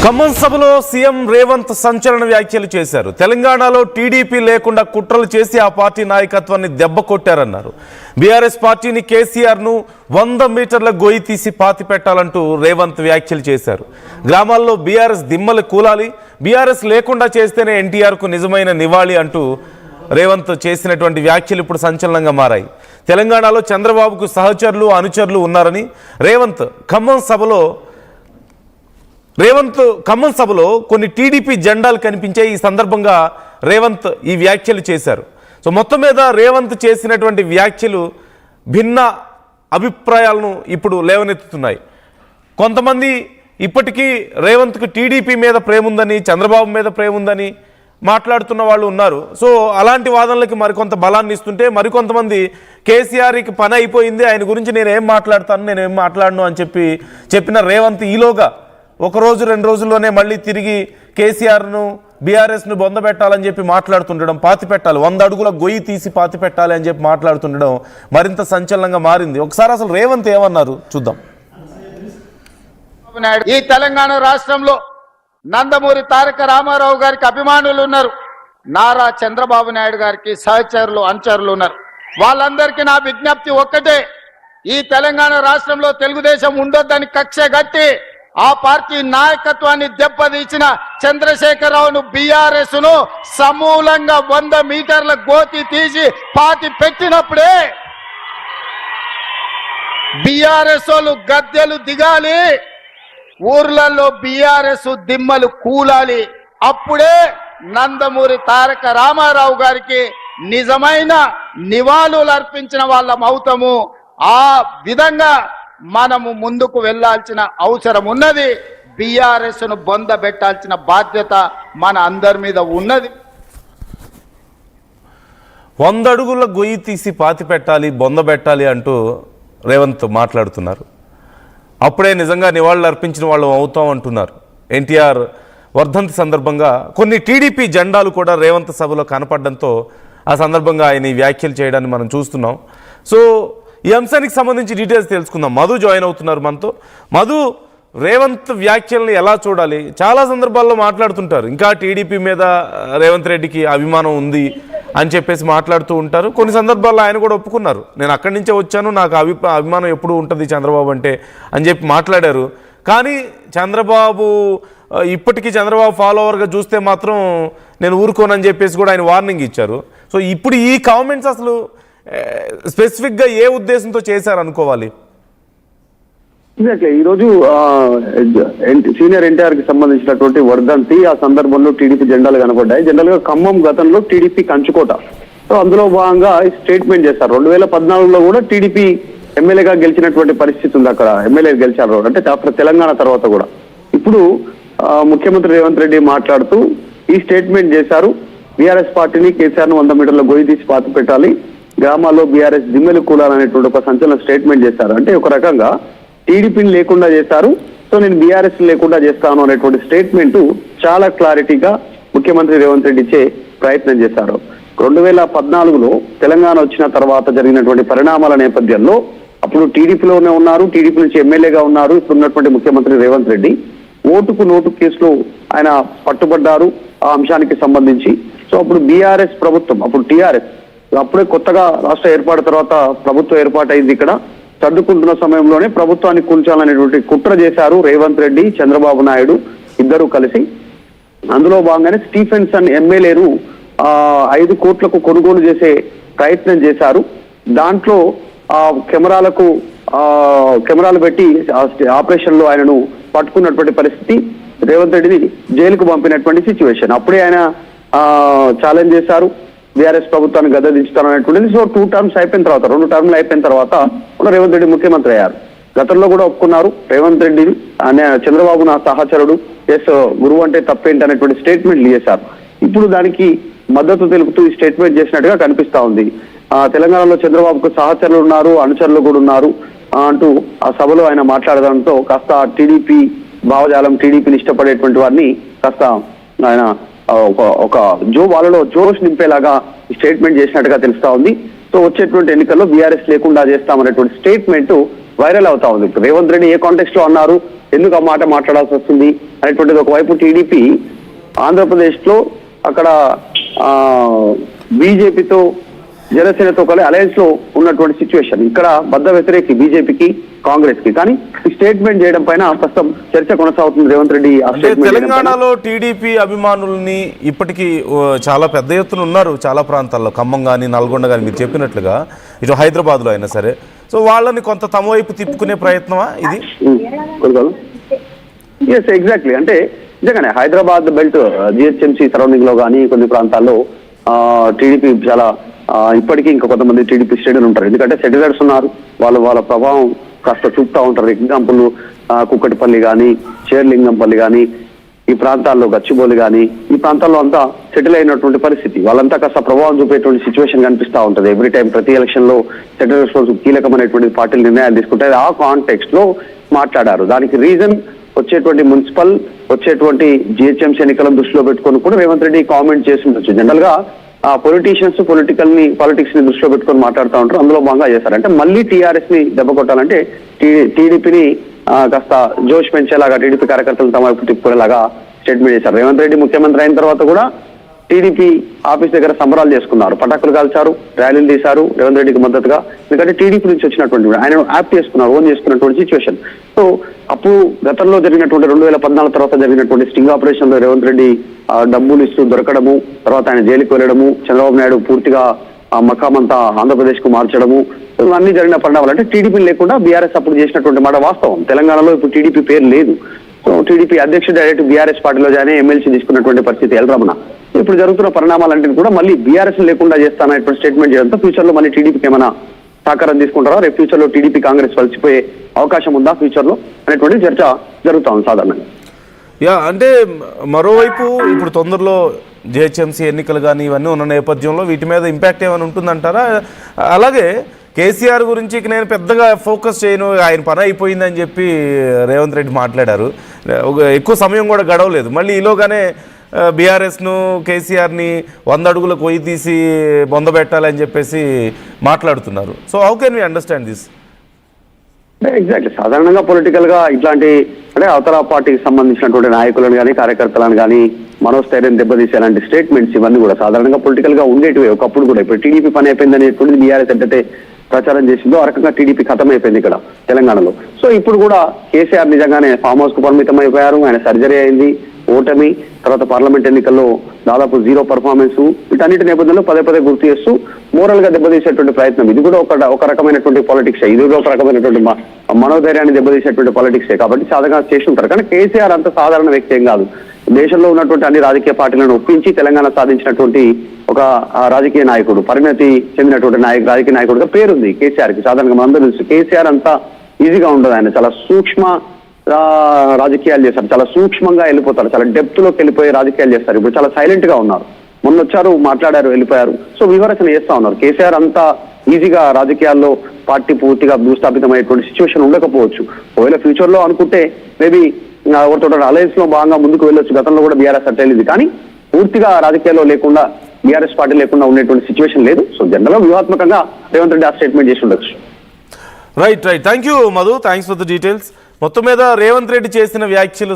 ఖమ్మం సభలో సీఎం రేవంత్ సంచలన వ్యాఖ్యలు చేశారు. తెలంగాణలో టీడీపీ లేకుండా కుట్రలు చేసి ఆ పార్టీ నాయకత్వాన్ని దెబ్బ కొట్టారన్నారు. బీఆర్ఎస్ పార్టీని కేసీఆర్ను 100 మీటర్ల గొయ్యి తీసి పాతి పెట్టాలంటూ రేవంత్ వ్యాఖ్యలు చేశారు. గ్రామాల్లో బీఆర్ఎస్ దిమ్మలు కూలాలి, బీఆర్ఎస్ లేకుండా చేస్తేనే ఎన్టీఆర్కు నిజమైన నివాళి అంటూ రేవంత్ చేసినటువంటి వ్యాఖ్యలు ఇప్పుడు సంచలనంగా మారాయి. తెలంగాణలో చంద్రబాబుకు సహచరులు అనుచరులు ఉన్నారని రేవంత్ ఖమ్మం సభలో కొన్ని టీడీపీ జెండాలు కనిపించే ఈ సందర్భంగా రేవంత్ ఈ వ్యాఖ్యలు చేశారు. సో మొత్తం మీద రేవంత్ చేసినటువంటి వ్యాఖ్యలు భిన్న అభిప్రాయాలను ఇప్పుడు లేవనెత్తుతున్నాయి. కొంతమంది ఇప్పటికీ రేవంత్కు టీడీపీ మీద ప్రేమ ఉందని, చంద్రబాబు మీద ప్రేమ ఉందని మాట్లాడుతున్న వాళ్ళు ఉన్నారు. సో అలాంటి వాదనలకి మరికొంత బలాన్ని ఇస్తుంటే, మరికొంతమంది కేసీఆర్కి పని అయిపోయింది, ఆయన గురించి నేనేం మాట్లాడను అని చెప్పిన రేవంత్ ఈలోగా ఒక రోజు 2 రోజుల్లోనే మళ్ళీ తిరిగి కేసీఆర్ను బీఆర్ఎస్ను బొందబెట్టాలని చెప్పి మాట్లాడుతుండడం, పాతి పెట్టాలి, 100 అడుగుల గొయ్యి తీసి పాతి పెట్టాలి అని చెప్పి మాట్లాడుతుండడం మరింత సంచలనంగా మారింది. ఒకసారి అసలు రేవంత్ ఏమన్నారు చూద్దాం. ఈ తెలంగాణ రాష్ట్రంలో నందమూరి తారక రామారావు గారికి అభిమానులు ఉన్నారు, నారా చంద్రబాబు నాయుడు గారికి సహచరులు అనుచరులు ఉన్నారు. వాళ్ళందరికీ నా విజ్ఞప్తి ఒక్కటే, ఈ తెలంగాణ రాష్ట్రంలో తెలుగుదేశం ఉండొద్దని కక్ష గట్టి ఆ పార్టీ నాయకత్వాన్ని దెబ్బతీసిన చంద్రశేఖరరావును బీఆర్ఎస్ ను సమూలంగా 100 మీటర్ల గోతి తీసి పాతి పెట్టినప్పుడే బీఆర్ఎస్ వాళ్ళు గద్దెలు దిగాలి, ఊర్లలో బీఆర్ఎస్ దిమ్మలు కూలాలి. అప్పుడే నందమూరి తారక రామారావు గారికి నిజమైన నివాళులు అర్పించిన వాళ్ళం అవుతాము. ఆ విధంగా మనము ముందుకు వెళ్లాల్సిన అవసరం ఉన్నది. బీఆర్ఎస్ ను బొందబెట్టాల్సిన బాధ్యత మన అందరి మీద ఉన్నది. 100 అడుగుల గొయ్యి తీసి పాతి పెట్టాలి, బొందబెట్టాలి అంటూ రేవంత్ మాట్లాడుతున్నారు. అప్పుడే నిజంగా నివాళులు అర్పించిన వాళ్ళు అవుతాం అంటున్నారు. ఎన్టీఆర్ వర్ధంతి సందర్భంగా కొన్ని టీడీపీ జెండాలు కూడా రేవంత్ సభలో కనపడడంతో ఆ సందర్భంగా ఆయన ఈ వ్యాఖ్యలు చేయడాన్ని మనం చూస్తున్నాం. సో ఈ అంశానికి సంబంధించి డీటెయిల్స్ తెలుసుకుందాం. మధు జాయిన్ అవుతున్నారు మనతో. మధు, రేవంత్ వ్యాఖ్యల్ని ఎలా చూడాలి? చాలా సందర్భాల్లో మాట్లాడుతుంటారు, ఇంకా టీడీపీ మీద రేవంత్ రెడ్డికి అభిమానం ఉంది అని చెప్పేసి మాట్లాడుతూ ఉంటారు. కొన్ని సందర్భాల్లో ఆయన కూడా ఒప్పుకున్నారు, నేను అక్కడి నుంచే వచ్చాను, నాకు అభిమానం ఎప్పుడు ఉంటుంది చంద్రబాబు అంటే అని చెప్పి మాట్లాడారు. కానీ ఇప్పటికీ చంద్రబాబు ఫాలోవర్గా చూస్తే మాత్రం నేను ఊరుకోనని చెప్పేసి కూడా ఆయన వార్నింగ్ ఇచ్చారు. సో ఇప్పుడు ఈ కామెంట్స్ అసలు స్పెసిఫిక్గా ఏ ఉద్దేశంతో చేశారు అనుకోవాలి? ఈరోజు సీనియర్ ఎన్టీఆర్ కి సంబంధించినటువంటి వర్ధంతి, ఆ సందర్భంలో టీడీపీ జెండాలు కనబడ్డాయి. జనరల్ గా ఖమ్మం గతంలో టీడీపీ కంచుకోట. సో అందులో భాగంగా స్టేట్మెంట్ చేశారు. 2014లో కూడా టీడీపీ ఎమ్మెల్యేగా గెలిచినటువంటి పరిస్థితి ఉంది. అక్కడ ఎమ్మెల్యే గెలిచారు, అంటే ఆఫ్టర్ తెలంగాణ తర్వాత కూడా. ఇప్పుడు ముఖ్యమంత్రి రేవంత్ రెడ్డి మాట్లాడుతూ ఈ స్టేట్మెంట్ చేశారు. బీఆర్ఎస్ పార్టీని కేసీఆర్ ను 100 మీటర్ల గొయ్యి తీసి పాతి పెట్టాలి, గ్రామాల్లో బీఆర్ఎస్ దిమ్మెలు కూలాలనేటువంటి ఒక సంచలన స్టేట్మెంట్ చేశారు. అంటే ఒక రకంగా టీడీపీని లేకుండా చేశారు, సో నేను బీఆర్ఎస్ లేకుండా చేస్తాను అనేటువంటి స్టేట్మెంట్ చాలా క్లారిటీగా ముఖ్యమంత్రి రేవంత్ రెడ్డి ఇచ్చే ప్రయత్నం చేశారు. 2014లో తెలంగాణ వచ్చిన తర్వాత జరిగినటువంటి పరిణామాల నేపథ్యంలో అప్పుడు టీడీపీలోనే ఉన్నారు, టీడీపీ నుంచి ఎమ్మెల్యేగా ఉన్నారు ఇప్పుడు ఉన్నటువంటి ముఖ్యమంత్రి రేవంత్ రెడ్డి. ఓటుకు నోటు కేసులో ఆయన పట్టుబడ్డారు ఆ అంశానికి సంబంధించి. సో అప్పుడు బీఆర్ఎస్ ప్రభుత్వం, అప్పుడు టీఆర్ఎస్ అప్పుడే కొత్తగా రాష్ట్ర ఏర్పాటు తర్వాత ప్రభుత్వం ఏర్పాటైంది. ఇక్కడ సర్దుకుంటున్న సమయంలోనే ప్రభుత్వాన్ని కూల్చాలనేటువంటి కుట్ర చేశారు రేవంత్ రెడ్డి, చంద్రబాబు నాయుడు ఇద్దరు కలిసి. అందులో భాగంగానే స్టీఫెన్సన్ ఎమ్మెల్యేను 5 కోట్లకు కొనుగోలు చేసే ప్రయత్నం చేశారు. దాంట్లో కెమెరాలు పెట్టి ఆపరేషన్ లో ఆయనను పట్టుకున్నటువంటి పరిస్థితి, రేవంత్ రెడ్డిని జైలుకు పంపినటువంటి సిచ్యువేషన్. అప్పుడే ఆయన ఛాలెంజ్ చేశారు, బీఆర్ఎస్ ప్రభుత్వాన్ని గద్ద దించుతారనేటువంటిది. సో 2 టర్మ్స్ అయిపోయిన తర్వాత, 2 టర్మ్లు అయిపోయిన తర్వాత రేవంత్ రెడ్డి ముఖ్యమంత్రి అయ్యారు. గతంలో కూడా ఒప్పుకున్నారు రేవంత్ రెడ్డి చంద్రబాబు నా సహచరుడు, ఎస్ గురువు అంటే తప్పేంటి అనేటువంటి స్టేట్మెంట్లు చేశారు. ఇప్పుడు దానికి మద్దతు తెలుపుతూ ఈ స్టేట్మెంట్ చేసినట్టుగా కనిపిస్తా ఉంది. తెలంగాణలో చంద్రబాబుకు సహచరులు ఉన్నారు, అనుచరులు కూడా ఉన్నారు అంటూ ఆ సభలో ఆయన మాట్లాడడంతో కాస్త టీడీపీ భావజాలం, టీడీపీని ఇష్టపడేటువంటి వారిని కాస్త ఆయన ఒక వాళ్ళలో జోష్ నింపేలాగా స్టేట్మెంట్ చేసినట్టుగా తెలుస్తా ఉంది. సో వచ్చేటువంటి ఎన్నికల్లో బీఆర్ఎస్ లేకుండా చేస్తామనేటువంటి స్టేట్మెంట్ వైరల్ అవుతా ఉంది. ఇప్పుడు రేవంత్ రెడ్డి ఏ కాంటెక్స్ట్ లో అన్నారు, ఎందుకు ఆ మాట మాట్లాడాల్సి వస్తుంది అనేటువంటిది. ఒకవైపు టీడీపీ ఆంధ్రప్రదేశ్ లో అక్కడ బీజేపీతో జనసేనతో కలిసి అలయన్స్ లో ఉన్నటువంటి సిచ్యువేషన్, ఇక్కడ బద్ద వ్యతిరేకి బీజేపీకి కాంగ్రెస్ కి. కానీ ఈ స్టేట్మెంట్ చేయడం పైన ప్రస్తుతం చర్చ కొనసాగుతుంది. రేవంత్ రెడ్డి అంటే తెలంగాణలో టీడీపీ అభిమానుల్ని ఇప్పటికీ చాలా పెద్ద ఎత్తున ఉన్నారు చాలా ప్రాంతాల్లో, ఖమ్మం కానీ నల్గొండ కానీ మీరు చెప్పినట్లుగా, ఇటు హైదరాబాద్లో అయినా సరే. సో వాళ్ళని కొంత తమ వైపు తిప్పుకునే ప్రయత్నమా ఇది? Yes, exactly. అంటే నిజంగానే హైదరాబాద్ బెల్ట్ జిహెచ్ఎంసీ సరౌండింగ్ లో కానీ కొన్ని ప్రాంతాల్లో టీడీపీ చాలా ఇప్పటికీ ఇంకా కొంతమంది టీడీపీ శ్రేణులు ఉంటారు. ఎందుకంటే సెటిలర్స్ ఉన్నారు, వాళ్ళ ప్రభావం కాస్త చూపుతా ఉంటారు. ఎగ్జాంపుల్ కుక్కటిపల్లి కానీ, షేర్లింగంపల్లి కానీ, ఈ ప్రాంతాల్లో గచ్చిబౌలి కానీ, ఈ ప్రాంతాల్లో అంతా సెటిల్ అయినటువంటి పరిస్థితి. వాళ్ళంతా కాస్త ప్రభావం చూపేటువంటి సిచ్యువేషన్ కనిపిస్తూ ఉంటుంది. ఎవ్రీ టైం ప్రతి ఎలక్షన్ లో సెటిలర్స్ రోజు కీలకమైనటువంటి పార్టీలు నిర్ణయాలు తీసుకుంటే ఆ కాంటెక్స్ట్ లో మాట్లాడారు. దానికి రీజన్ వచ్చేటువంటి మున్సిపల్, వచ్చేటువంటి జిహెచ్ఎంసీ ఎన్నికలను దృష్టిలో పెట్టుకొని కూడా రేవంత్ రెడ్డి కామెంట్ చేసి ఉండొచ్చు. జనరల్ గా పొలిటీషియన్స్ పాలిటిక్స్ ని దృష్టిలో పెట్టుకొని మాట్లాడుతూ ఉంటారు. అందులో భాగంగా చేశారు. అంటే మళ్ళీ టీఆర్ఎస్ ని దెబ్బ కొట్టాలంటే టీడీపీని కాస్త జోష్ పెంచేలాగా, టీడీపీ కార్యకర్తలు తమ వైపు తిప్పుకునేలాగా స్టేట్మెంట్ చేశారు. రేవంత్ రెడ్డి ముఖ్యమంత్రి అయిన తర్వాత కూడా టీడీపీ ఆఫీస్ దగ్గర సంబరాలు చేసుకున్నారు, పటాకులు కాల్చారు, ర్యాలీలు తీశారు రేవంత్ రెడ్డికి మద్దతుగా. ఎందుకంటే టీడీపీ నుంచి వచ్చినటువంటి ఆయన యాప్ చేసుకున్నారు, ఓన్ చేసుకున్నటువంటి సిచ్యువేషన్. సో అప్పుడు గతంలో జరిగినటువంటి 2014 తర్వాత జరిగినటువంటి స్టింగ్ ఆపరేషన్ లో రేవంత్ రెడ్డి డబ్బులు ఇస్తూ దొరకడము, తర్వాత ఆయన జైలుకి వెళ్ళడము, చంద్రబాబు నాయుడు పూర్తిగా మకామంతా ఆంధ్రప్రదేశ్ కు మార్చడము, ఇవన్నీ జరిగిన పరిణామాలు. అంటే టీడీపీ లేకుండా బీఆర్ఎస్ అప్పుడు చేసినటువంటి మాట వాస్తవం. తెలంగాణలో ఇప్పుడు టీడీపీ పేరు లేదు. సో టీడీపీ అధ్యక్షుడు డైరెక్ట్ బీఆర్ఎస్ పార్టీలో జాయిన్ ఎమ్మెల్సీ తీసుకున్నటువంటి పరిస్థితి ఎల్ రమణ. ఇప్పుడు జరుగుతున్న పరిణామాలన్నింటినీ కూడా మళ్ళీ బీఆర్ఎస్ లేకుండా చేస్తాననేటువంటి స్టేట్మెంట్ చేయడంతో ఫ్యూచర్ లో మళ్ళీ టీడీపీకి ఏమైనా సహకారం తీసుకుంటారా, రేపు ఫ్యూచర్ లో టీడీపీ కాంగ్రెస్ కలిసిపోయే అవకాశం ఉందా ఫ్యూచర్ లో అనేటువంటి చర్చ జరుగుతా ఉంది సాధారణంగా. అంటే మరోవైపు ఇప్పుడు తొందరలో జిహెచ్ఎంసీ ఎన్నికలు కానీ ఇవన్నీ ఉన్న నేపథ్యంలో వీటి మీద ఇంపాక్ట్ ఏమైనా ఉంటుందంటారా? అలాగే కేసీఆర్ గురించి నేను పెద్దగా ఫోకస్ చేయను, ఆయన పని అయిపోయిందని చెప్పి రేవంత్ రెడ్డి మాట్లాడారు. ఎక్కువ సమయం కూడా గడవలేదు, మళ్ళీ ఈలోగానే బీఆర్ఎస్ను కేసీఆర్ని 100 అడుగులకు కొయ్యి తీసి బొందబెట్టాలని చెప్పేసి మాట్లాడుతున్నారు. So how can we understand this? Exactly. సాధారణంగా పొలిటికల్ గా ఇట్లాంటి అంటే అవతల పార్టీకి సంబంధించినటువంటి నాయకులను కానీ కార్యకర్తలను కానీ మనోస్థైర్యం దెబ్బతీసేలాంటి స్టేట్మెంట్స్ ఇవన్నీ కూడా సాధారణంగా పొలిటికల్ గా ఉండేటివి ఒకప్పుడు కూడా. ఇప్పుడు టీడీపీ పని అయిపోయింది అనేటువంటిది బీఆర్ఎస్ ఎంతైతే ప్రచారం చేసిందో ఆ రకంగా టీడీపీ ఖతం అయిపోయింది ఇక్కడ తెలంగాణలో. సో ఇప్పుడు కూడా కేసీఆర్ నిజంగానే ఫామ్ హౌస్ కు పరిమితం అయిపోయారు. ఆయన సర్జరీ అయింది, ఓటమి, తర్వాత పార్లమెంట్ ఎన్నికల్లో దాదాపు 0 పర్ఫార్మెన్స్, వీటన్నిటి నేపథ్యంలో పదే పదే గుర్తు చేస్తూ మోరల్ గా దెబ్బతీసేటువంటి ప్రయత్నం. ఇది కూడా ఒక రకమైనటువంటి పాలిటిక్స్, ఇది కూడా ఒక రకమైనటువంటి మనోధైర్యాన్ని దెబ్బతీసేటువంటి పాలిటిక్సే. కాబట్టి సాధారణంగా చేసి ఉంటారు. కానీ కేసీఆర్ అంత సాధారణ వ్యక్తి ఏం కాదు. దేశంలో ఉన్నటువంటి అన్ని రాజకీయ పార్టీలను ఒప్పించి తెలంగాణ సాధించినటువంటి ఒక రాజకీయ నాయకుడు, పరిణతి చెందినటువంటి రాజకీయ నాయకుడిగా పేరుంది కేసీఆర్ కి. సాధారణంగా మనందరూ తెలుసు కేసీఆర్ అంతా ఈజీగా ఉండదు. ఆయన చాలా సూక్ష్మ రాజకీయాలు చేస్తారు, చాలా సూక్ష్మంగా వెళ్ళిపోతారు, చాలా డెప్త్ లోకి వెళ్ళిపోయి రాజకీయాలు చేస్తారు. ఇప్పుడు చాలా సైలెంట్ గా ఉన్నారు, మొన్న వచ్చారు, మాట్లాడారు, వెళ్ళిపోయారు. సో వివరణ చేస్తా ఉన్నారు. కేసీఆర్ అంతా ఈజీగా రాజకీయాల్లో పార్టీ పూర్తిగా భూస్థాపితమైనటువంటి సిచ్యువేషన్ ఉండకపోవచ్చు. ఒకవేళ ఫ్యూచర్ లో అనుకుంటే మేబీ ఎవరితో అలయన్స్ లో భాగంగా ముందుకు వెళ్ళొచ్చు. గతంలో కూడా బీఆర్ఎస్ అట్ట వెళ్ళింది, కానీ పూర్తిగా రాజకీయాల్లో లేకుండా బీఆర్ఎస్ పార్టీ లేకుండా ఉండేటువంటి సిచ్యువేషన్ లేదు. సో జనరల్ గా వ్యూహాత్మకంగా రేవంత్ రెడ్డి ఆ స్టేట్మెంట్ చేసి ఉండొచ్చు. Right. Thank you Madhu, thanks for the details. మొత్తం మీద రేవంత్ రెడ్డి చేసిన వ్యాఖ్యలు